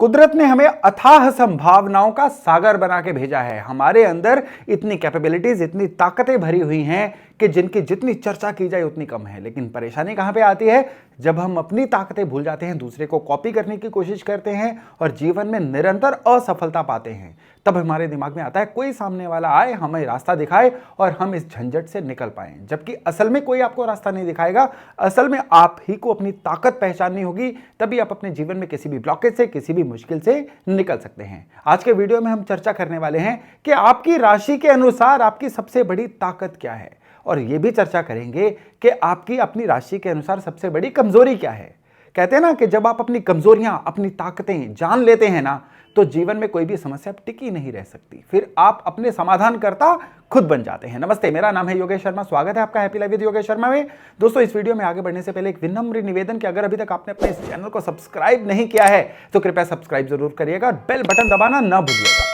कुदरत ने हमें अथाह संभावनाओं का सागर बना के भेजा है। हमारे अंदर इतनी कैपेबिलिटीज, इतनी ताकतें भरी हुई हैं कि जिनकी जितनी चर्चा की जाए उतनी कम है। लेकिन परेशानी कहां पे आती है? जब हम अपनी ताकतें भूल जाते हैं, दूसरे को कॉपी करने की कोशिश करते हैं और जीवन में निरंतर असफलता पाते हैं। तब हमारे दिमाग में आता है कोई सामने वाला आए, हमें रास्ता दिखाए और हम इस झंझट से निकल पाए। जबकि असल में कोई आपको रास्ता नहीं दिखाएगा। असल में आप ही को अपनी ताकत पहचाननी होगी, तभी आप अपने जीवन में किसी भी ब्लॉकेज से, किसी भी मुश्किल से निकल सकते हैं। आज के वीडियो में हम चर्चा करने वाले हैं कि आपकी राशि के अनुसार आपकी सबसे बड़ी ताकत क्या है, और यह भी चर्चा करेंगे कि आपकी अपनी राशि के अनुसार सबसे बड़ी कमजोरी क्या है। कहते हैं ना कि जब आप अपनी कमजोरियां, अपनी ताकतें जान लेते हैं ना, तो जीवन में कोई भी समस्या टिकी नहीं रह सकती। फिर आप अपने समाधानकर्ता खुद बन जाते हैं। नमस्ते, मेरा नाम है योगेश शर्मा। स्वागत है आपका happy life with Yogesh Sharma में। दोस्तों, इस वीडियो में आगे बढ़ने से पहले एक विनम्र निवेदन कि अगर अभी तक आपने अपने इस चैनल को सब्सक्राइब नहीं किया है तो कृपया सब्सक्राइब जरूर करिएगा और बेल बटन दबाना ना भूलिएगा।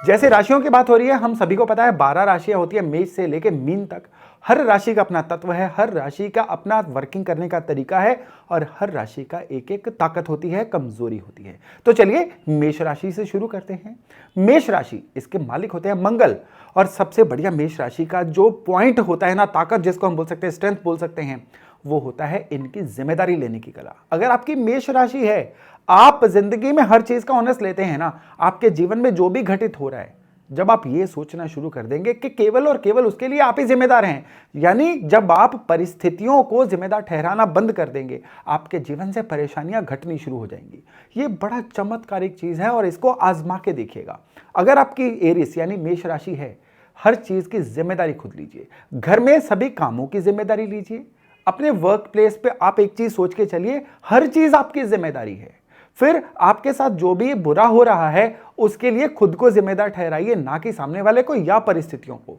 जैसे राशियों की बात हो रही है, हम सभी को पता है 12 राशियां होती है, मेष से लेकर मीन तक। हर राशि का अपना तत्व है, हर राशि का अपना वर्किंग करने का तरीका है और हर राशि का एक एक ताकत होती है, कमजोरी होती है। तो चलिए मेष राशि से शुरू करते हैं। मेष राशि, इसके मालिक होते हैं मंगल। और सबसे बढ़िया मेष राशि का जो पॉइंट होता है ना, ताकत जिसको हम बोल सकते हैं, स्ट्रेंथ बोल सकते हैं, वो होता है इनकी जिम्मेदारी लेने की कला। अगर आपकी मेष राशि है, आप जिंदगी में हर चीज का ऑनेस्ट लेते हैं ना, आपके जीवन में जो भी घटित हो रहा है, जब आप ये सोचना शुरू कर देंगे कि केवल और केवल उसके लिए आप ही जिम्मेदार हैं, यानी जब आप परिस्थितियों को जिम्मेदार ठहराना बंद कर देंगे, आपके जीवन से परेशानियां घटनी शुरू हो जाएंगी। ये बड़ा चमत्कारिक चीज है और इसको आजमा के देखिएगा। अगर आपकी एरिस यानी मेष राशि है, हर चीज की जिम्मेदारी खुद लीजिए। घर में सभी कामों की जिम्मेदारी लीजिए। अपने वर्क प्लेस पे आप एक चीज सोच के चलिए, हर चीज आपकी जिम्मेदारी है। फिर आपके साथ जो भी बुरा हो रहा है उसके लिए खुद को जिम्मेदार ठहराइए, ना कि सामने वाले को या परिस्थितियों को।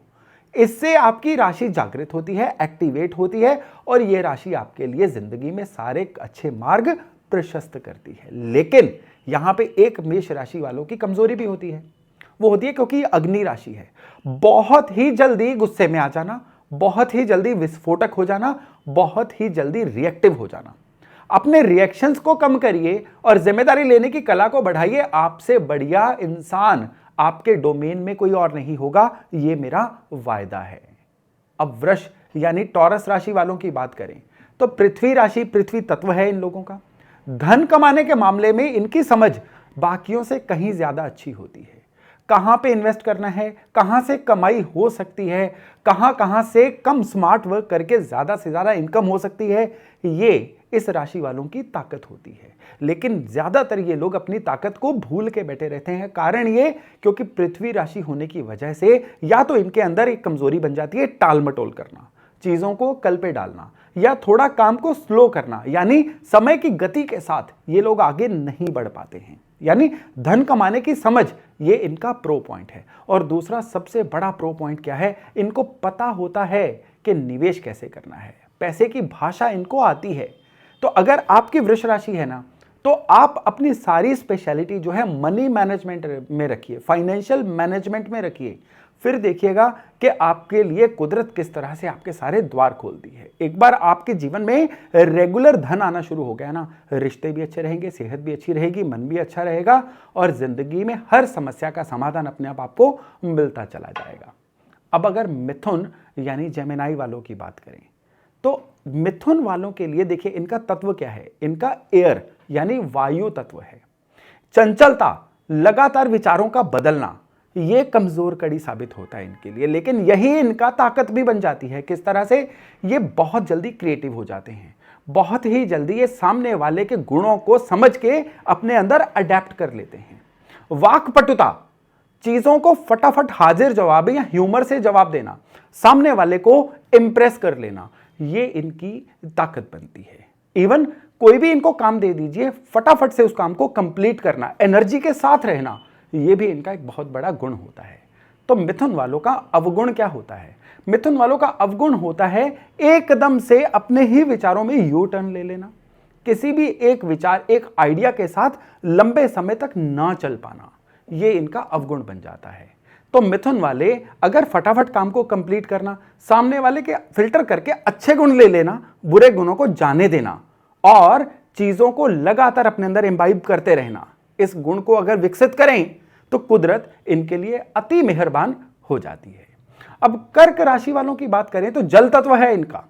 इससे आपकी राशि जागृत होती है, एक्टिवेट होती है और यह राशि आपके लिए जिंदगी में सारे अच्छे मार्ग प्रशस्त करती है। लेकिन यहां पे एक मेष राशि वालों की कमजोरी भी होती है। वो होती है क्योंकि अग्नि राशि है। बहुत ही जल्दी गुस्से में आ जाना, बहुत ही जल्दी विस्फोटक हो जाना, बहुत ही जल्दी रिएक्टिव हो जाना। अपने रिएक्शंस को कम करिए और जिम्मेदारी लेने की कला को बढ़ाइए। आपसे बढ़िया इंसान आपके डोमेन में कोई और नहीं होगा, यह मेरा वायदा है। अब वृष यानी टॉरस राशि वालों की बात करें तो पृथ्वी राशि, पृथ्वी तत्व है इन लोगों का। धन कमाने के मामले में इनकी समझ बाकियों से कहीं ज्यादा अच्छी होती है। कहां पे इन्वेस्ट करना है, कहां से कमाई हो सकती है, कहां से कम स्मार्ट वर्क करके ज्यादा से ज्यादा इनकम हो सकती है, ये इस राशि वालों की ताकत होती है। लेकिन ज्यादातर ये लोग अपनी ताकत को भूल के बैठे रहते हैं। कारण ये क्योंकि पृथ्वी राशि होने की वजह से या तो इनके अंदर एक कमजोरी बन जाती है, टाल मटोल करना, चीजों को कल पे डालना, या थोड़ा काम को स्लो करना, यानी समय की गति के साथ ये लोग आगे नहीं बढ़ पाते हैं। यानी धन कमाने की समझ, ये इनका प्रो पॉइंट है। और दूसरा सबसे बड़ा प्रो पॉइंट क्या है? इनको पता होता है कि निवेश कैसे करना है, पैसे की भाषा इनको आती है। तो अगर आपकी वृष राशि है ना, तो आप अपनी सारी स्पेशलिटी जो है मनी मैनेजमेंट में रखिए, फाइनेंशियल मैनेजमेंट में रखिए। फिर देखिएगा कि आपके लिए कुदरत किस तरह से आपके सारे द्वार खोलती है। एक बार आपके जीवन में रेगुलर धन आना शुरू हो गया ना, रिश्ते भी अच्छे रहेंगे, सेहत भी अच्छी रहेगी, मन भी अच्छा रहेगा और जिंदगी में हर समस्या का समाधान अपने आप आपको मिलता चला जाएगा। अब अगर मिथुन यानी जेमिनाई वालों की बात करें तो मिथुन वालों के लिए देखिए इनका तत्व क्या है? इनका एयर यानी वायु तत्व है। चंचलता, लगातार विचारों का बदलना, यह कमजोर कड़ी साबित होता है इनके लिए, लेकिन यही इनका ताकत भी बन जाती है। किस तरह से? ये बहुत जल्दी क्रिएटिव हो जाते हैं, बहुत ही जल्दी ये सामने वाले के गुणों को समझ के अपने अंदर अडेप्ट कर लेते हैं। वाक्पटुता, चीजों को फटाफट हाजिर जवाब या ह्यूमर से जवाब देना, सामने वाले को इंप्रेस कर लेना, ये इनकी ताकत बनती है। इवन कोई भी इनको काम दे दीजिए, फटाफट से उस काम को कंप्लीट करना, एनर्जी के साथ रहना, ये भी इनका एक बहुत बड़ा गुण होता है। तो मिथुन वालों का अवगुण क्या होता है? मिथुन वालों का अवगुण होता है एकदम से अपने ही विचारों में यू टर्न ले लेना, किसी भी एक विचार, एक आइडिया के साथ लंबे समय तक ना चल पाना, ये इनका अवगुण बन जाता है। तो मिथुन वाले अगर फटाफट काम को कंप्लीट करना, सामने वाले के फिल्टर करके अच्छे गुण ले लेना, बुरे गुणों को जाने देना और चीजों को लगातार अपने अंदर इम्बाइब करते रहना, इस गुण को अगर विकसित करें तो कुदरत इनके लिए अति मेहरबान हो जाती है। अब कर्क राशि वालों की बात करें तो जल तत्व है इनका,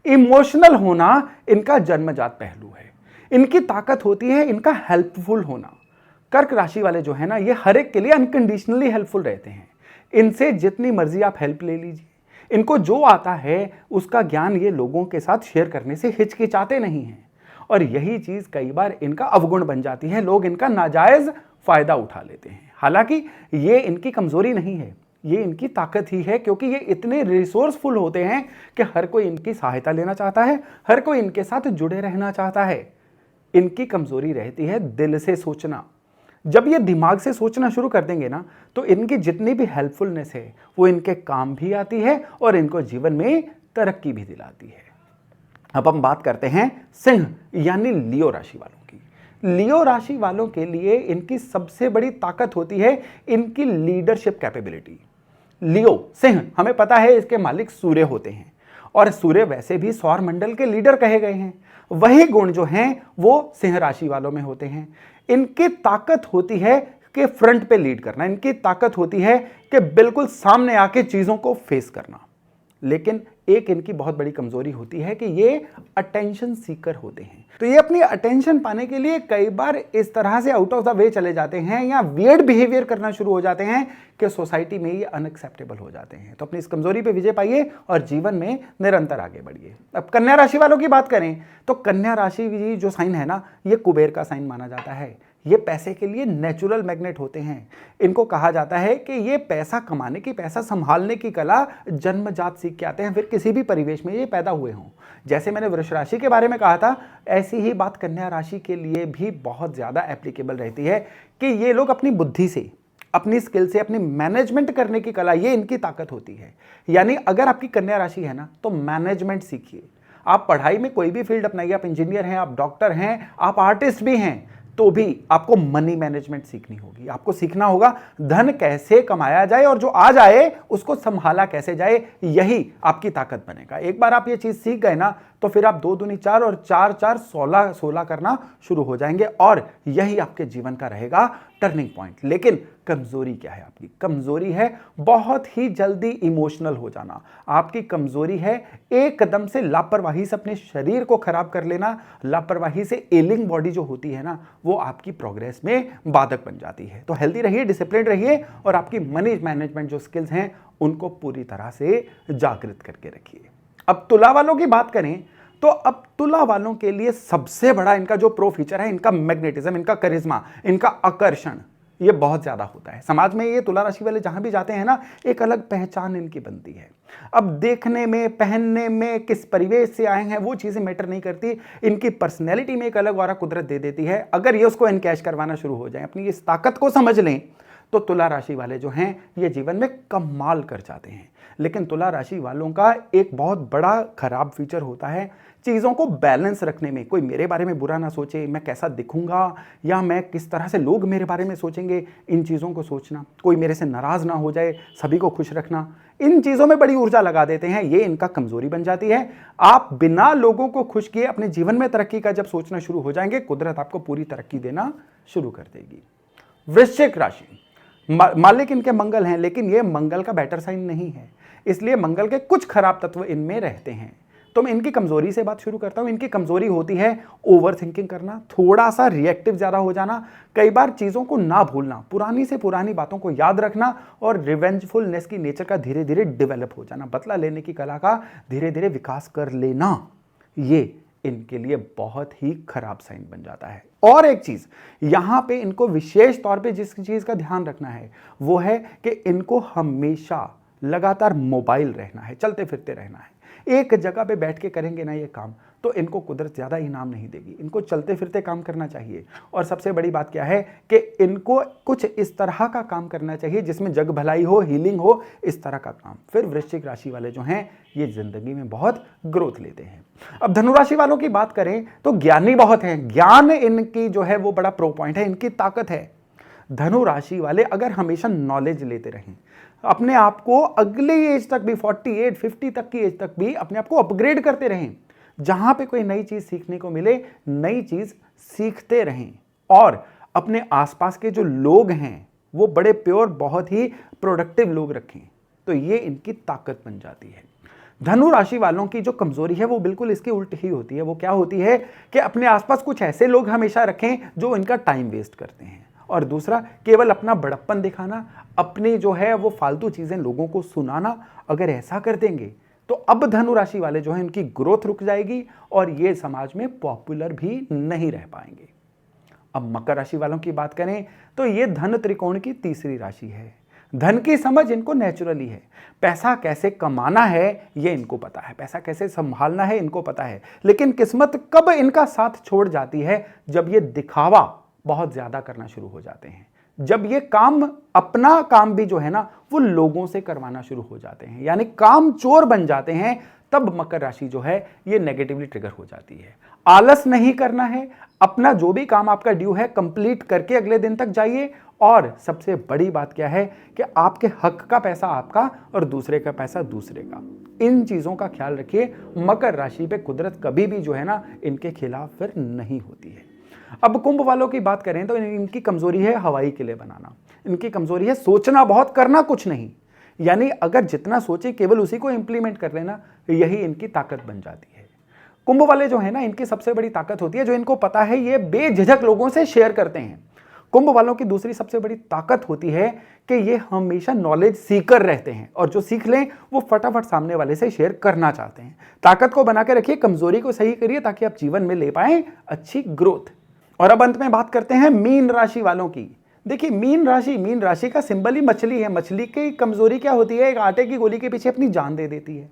इमोशनल होना इनका जन्मजात पहलू है। इनकी ताकत होती है इनका हेल्पफुल होना। कर्क राशि वाले जो है ना, ये हर एक के लिए अनकंडीशनली हेल्पफुल रहते हैं। इनसे जितनी मर्जी आप हेल्प ले लीजिए, इनको जो आता है उसका ज्ञान ये लोगों के साथ शेयर करने से हिचकिचाते नहीं हैं। और यही चीज कई बार इनका अवगुण बन जाती है, लोग इनका नाजायज फायदा उठा लेते हैं। हालांकि ये इनकी कमजोरी नहीं है, ये इनकी ताकत ही है, क्योंकि ये इतने रिसोर्सफुल होते हैं कि हर कोई इनकी सहायता लेना चाहता है, हर कोई इनके साथ जुड़े रहना चाहता है। इनकी कमजोरी रहती है दिल से सोचना। जब ये दिमाग से सोचना शुरू कर देंगे ना, तो इनकी जितनी भी हेल्पफुलनेस है वो इनके काम भी आती है और इनको जीवन में तरक्की भी दिलाती है। अब हम बात करते हैं सिंह यानी लियो राशि वालों की। लियो राशि वालों के लिए इनकी सबसे बड़ी ताकत होती है इनकी लीडरशिप कैपेबिलिटी। लियो सिंह, हमें पता है इसके मालिक सूर्य होते हैं और सूर्य वैसे भी सौर मंडल के लीडर कहे गए हैं। वही गुण जो हैं वो सिंह राशि वालों में होते हैं। इनकी ताकत होती है कि फ्रंट पे लीड करना, इनकी ताकत होती है कि बिल्कुल सामने आके चीजों को फेस करना। लेकिन एक इनकी बहुत बड़ी कमजोरी होती है कि ये अटेंशन सीकर होते हैं। तो ये अपनी अटेंशन पाने के लिए कई बार इस तरह से आउट ऑफ द वे चले जाते हैं या वियर्ड बिहेवियर करना शुरू हो जाते हैं कि सोसाइटी में ये अनएक्सेप्टेबल हो जाते हैं। तो अपनी इस कमजोरी पे विजय पाइए और जीवन में निरंतर आगे बढ़िए। अब कन्या राशि वालों की बात करें तो कन्या राशि जो साइन है ना, ये कुबेर का साइन माना जाता है। ये पैसे के लिए नेचुरल मैग्नेट होते हैं। इनको कहा जाता है कि ये पैसा कमाने की, पैसा संभालने की कला जन्मजात सीख के आते हैं, फिर किसी भी परिवेश में ये पैदा हुए हों। जैसे मैंने वृष राशि के बारे में कहा था, ऐसी ही बात कन्या राशि के लिए भी बहुत ज्यादा एप्लीकेबल रहती है कि ये लोग अपनी बुद्धि से, अपनी स्किल से, अपनी मैनेजमेंट करने की कला, ये इनकी ताकत होती है। यानी अगर आपकी कन्या राशि है ना, तो मैनेजमेंट सीखिए। आप पढ़ाई में कोई भी फील्ड अपनाइए, आप इंजीनियर हैं, आप डॉक्टर हैं, आप आर्टिस्ट भी हैं, तो भी आपको मनी मैनेजमेंट सीखनी होगी। आपको सीखना होगा धन कैसे कमाया जाए और जो आ जाए उसको संभाला कैसे जाए, यही आपकी ताकत बनेगा। एक बार आप ये चीज सीख गए ना, तो फिर आप 2 दूनी 4 और 4 4 16 करना शुरू हो जाएंगे और यही आपके जीवन का रहेगा टर्निंग पॉइंट। लेकिन कमजोरी क्या है आपकी? कमजोरी है बहुत ही जल्दी इमोशनल हो जाना। आपकी कमजोरी है एकदम से लापरवाही से अपने शरीर को खराब कर लेना। लापरवाही से एलिंग बॉडी जो होती है ना, वो आपकी प्रोग्रेस में बाधक बन जाती है। तो हेल्दी रहिए, डिसिप्लिन रहिए और आपकी मनी मैनेजमेंट जो स्किल्स हैं उनको पूरी तरह से जागृत करके रखिए। अब तुला वालों की बात करें तो अब तुला वालों के लिए सबसे बड़ा इनका जो प्रो फीचर है, इनका मैग्नेटिज्म, इनका करिश्मा, इनका आकर्षण, ये बहुत ज्यादा होता है। समाज में ये तुला राशि वाले जहां भी जाते हैं ना, एक अलग पहचान इनकी बनती है। अब देखने में, पहनने में, किस परिवेश से आए हैं, वो चीजें मैटर नहीं करती। इनकी पर्सनैलिटी में एक अलग वारा कुदरत दे देती है। अगर ये उसको एनकैश करवाना शुरू हो जाए, अपनी इस ताकत को समझ लें, तो तुला राशि वाले जो हैं ये जीवन में कमाल कर जाते हैं। लेकिन तुला राशि वालों का एक बहुत बड़ा खराब फीचर होता है चीज़ों को बैलेंस रखने में। कोई मेरे बारे में बुरा ना सोचे, मैं कैसा दिखूंगा या मैं किस तरह से लोग मेरे बारे में सोचेंगे, इन चीज़ों को सोचना। कोई मेरे से नाराज़ ना हो जाए, सभी को खुश रखना, इन चीज़ों में बड़ी ऊर्जा लगा देते हैं। ये इनका कमजोरी बन जाती है। आप बिना लोगों को खुश किए अपने जीवन में तरक्की का जब सोचना शुरू हो जाएंगे, कुदरत आपको पूरी तरक्की देना शुरू कर देगी। वृश्चिक राशि, मालिक इनके मंगल हैं, लेकिन ये मंगल का बेटर साइन नहीं है, इसलिए मंगल के कुछ खराब तत्व इनमें रहते हैं। तो मैं इनकी कमजोरी से बात शुरू करता हूं। इनकी कमजोरी होती है ओवर थिंकिंग करना, थोड़ा सा रिएक्टिव ज्यादा हो जाना, कई बार चीजों को ना भूलना, पुरानी से पुरानी बातों को याद रखना और रिवेंजफुलनेस की नेचर का धीरे धीरे डेवलप हो जाना, बदला लेने की कला का धीरे धीरे विकास कर लेना, ये इनके लिए बहुत ही खराब साइन बन जाता है। और एक चीज यहां पे इनको विशेष तौर पे जिस चीज का ध्यान रखना है वो है कि इनको हमेशा लगातार मोबाइल रहना है, चलते फिरते रहना है। एक जगह पे बैठ के करेंगे ना ये काम, तो इनको कुदरत ज्यादा इनाम नहीं देगी। इनको चलते फिरते काम करना चाहिए। और सबसे बड़ी बात क्या है कि इनको कुछ इस तरह का काम करना चाहिए जिसमें जग भलाई हो, हीलिंग हो, इस तरह का काम। फिर वृश्चिक राशि वाले जो हैं ये जिंदगी में बहुत ग्रोथ लेते हैं। अब धनुराशि वालों की बात करें तो ज्ञानी बहुत हैं। ज्ञान इनकी जो है वो बड़ा प्रो पॉइंट है, इनकी ताकत है। धनु राशि वाले अगर हमेशा नॉलेज लेते रहें, अपने आप को अगले एज तक भी, 48 50 तक की एज तक भी अपने आप को अपग्रेड करते रहें, जहां पे कोई नई चीज सीखने को मिले, नई चीज सीखते रहें। और अपने आसपास के जो लोग हैं वो बड़े प्योर, बहुत ही प्रोडक्टिव लोग रखें, तो ये इनकी ताकत बन जाती है। धनु राशि वालों की जो कमजोरी है वो बिल्कुल इसके उल्ट ही होती है। वो क्या होती है कि अपने आसपास कुछ ऐसे लोग हमेशा रखें जो इनका टाइम वेस्ट करते हैं। और दूसरा, केवल अपना बड़प्पन दिखाना, अपने जो है वो फालतू चीजें लोगों को सुनाना। अगर ऐसा कर देंगे तो अब धनु राशि वाले जो है इनकी ग्रोथ रुक जाएगी और ये समाज में पॉपुलर भी नहीं रह पाएंगे। अब मकर राशि वालों की बात करें तो ये धन त्रिकोण की तीसरी राशि है। धन की समझ इनको नेचुरली है। पैसा कैसे कमाना है ये इनको पता है, पैसा कैसे संभालना है इनको पता है। लेकिन किस्मत कब इनका साथ छोड़ जाती है, जब ये दिखावा बहुत ज्यादा करना शुरू हो जाते हैं, जब ये काम, अपना काम भी जो है ना वो लोगों से करवाना शुरू हो जाते हैं, यानी काम चोर बन जाते हैं। तब मकर राशि जो है ये नेगेटिवली ट्रिगर हो जाती है। आलस नहीं करना है, अपना जो भी काम आपका ड्यू है कंप्लीट करके अगले दिन तक जाइए। और सबसे बड़ी बात क्या है कि आपके हक का पैसा आपका और दूसरे का पैसा दूसरे का। इन चीजों का ख्याल रखिए। मकर राशि पे कुदरत कभी भी जो है ना इनके खिलाफ फिर नहीं होती है। अब कुंभ वालों की बात करें तो इनकी कमजोरी है हवाई किले बनाना, इनकी कमजोरी है सोचना बहुत, करना कुछ नहीं। यानी अगर जितना सोचे केवल उसी को इंप्लीमेंट कर लेना, यही इनकी ताकत बन जाती है। कुंभ वाले जो है ना इनकी सबसे बड़ी ताकत होती है, जो इनको पता है ये बेझिझक लोगों से शेयर करते हैं। कुंभ वालों की दूसरी सबसे बड़ी ताकत होती है कि ये हमेशा नॉलेज सीकर रहते हैं और जो सीख लें वो फटाफट सामने वाले से शेयर करना चाहते हैं। ताकत को बना के रखिए, कमजोरी को सही करिए ताकि आप जीवन में ले पाएं अच्छी ग्रोथ। और अब अंत में बात करते हैं मीन राशि वालों की। देखिए मीन राशि का सिंबल ही मछली है। मछली की कमजोरी क्या होती है, एक आटे की गोली के पीछे अपनी जान दे देती है।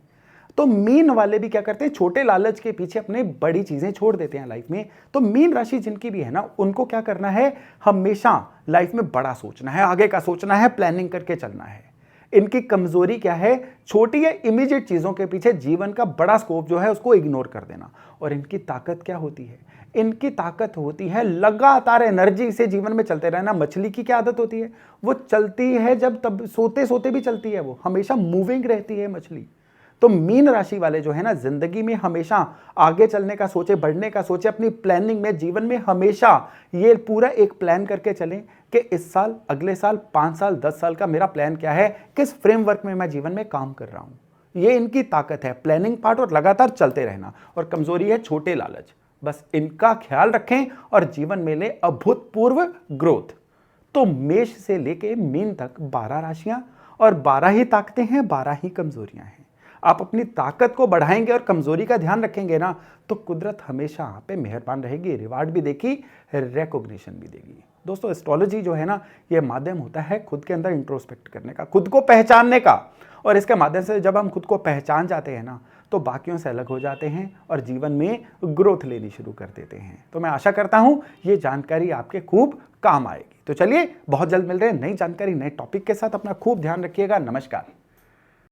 तो मीन वाले भी क्या करते हैं, छोटे लालच के पीछे अपने बड़ी चीजें छोड़ देते हैं लाइफ में। तो मीन राशि जिनकी भी है ना, उनको क्या करना है, हमेशा लाइफ में बड़ा सोचना है, आगे का सोचना है, प्लानिंग करके चलना है। इनकी कमजोरी क्या है, छोटी या इमीडिएट चीजों के पीछे जीवन का बड़ा स्कोप जो है उसको इग्नोर कर देना। और इनकी ताकत क्या होती है, इनकी ताकत होती है लगातार एनर्जी से जीवन में चलते रहना। मछली की क्या आदत होती है, वो चलती है जब तब सोते सोते भी चलती है, वो हमेशा मूविंग रहती है मछली। तो मीन राशि वाले जो है ना जिंदगी में हमेशा आगे चलने का सोचे, बढ़ने का सोचे, अपनी प्लानिंग में जीवन में हमेशा ये पूरा एक प्लान करके चलें कि इस साल, अगले साल, 5 साल, 10 साल का मेरा प्लान क्या है, किस फ्रेमवर्क में मैं जीवन में काम कर रहा हूं। ये इनकी ताकत है, प्लानिंग पार्ट और लगातार चलते रहना। और कमजोरी है छोटे लालच। बस इनका ख्याल रखें और जीवन में ले अभूतपूर्व ग्रोथ। तो मेष से लेके मीन तक 12 राशियां और 12 ही ताकतें हैं, 12 ही कमजोरियां हैं। आप अपनी ताकत को बढ़ाएंगे और कमजोरी का ध्यान रखेंगे ना, तो कुदरत हमेशा आप पे मेहरबान रहेगी, रिवार्ड भी देगी, रिकॉग्निशन भी देगी। दोस्तों एस्ट्रोलॉजी जो है ना, ये माध्यम होता है खुद के अंदर इंट्रोस्पेक्ट करने का, खुद को पहचानने का। और इसके माध्यम से जब हम खुद को पहचान जाते हैं ना, तो बाकियों से अलग हो जाते हैं और जीवन में ग्रोथ लेनी शुरू कर देते हैं। तो मैं आशा करता हूं ये जानकारी आपके खूब काम आएगी। तो चलिए बहुत जल्द मिल रहे हैं नई जानकारी, नए टॉपिक के साथ। अपना खूब ध्यान रखिएगा। नमस्कार।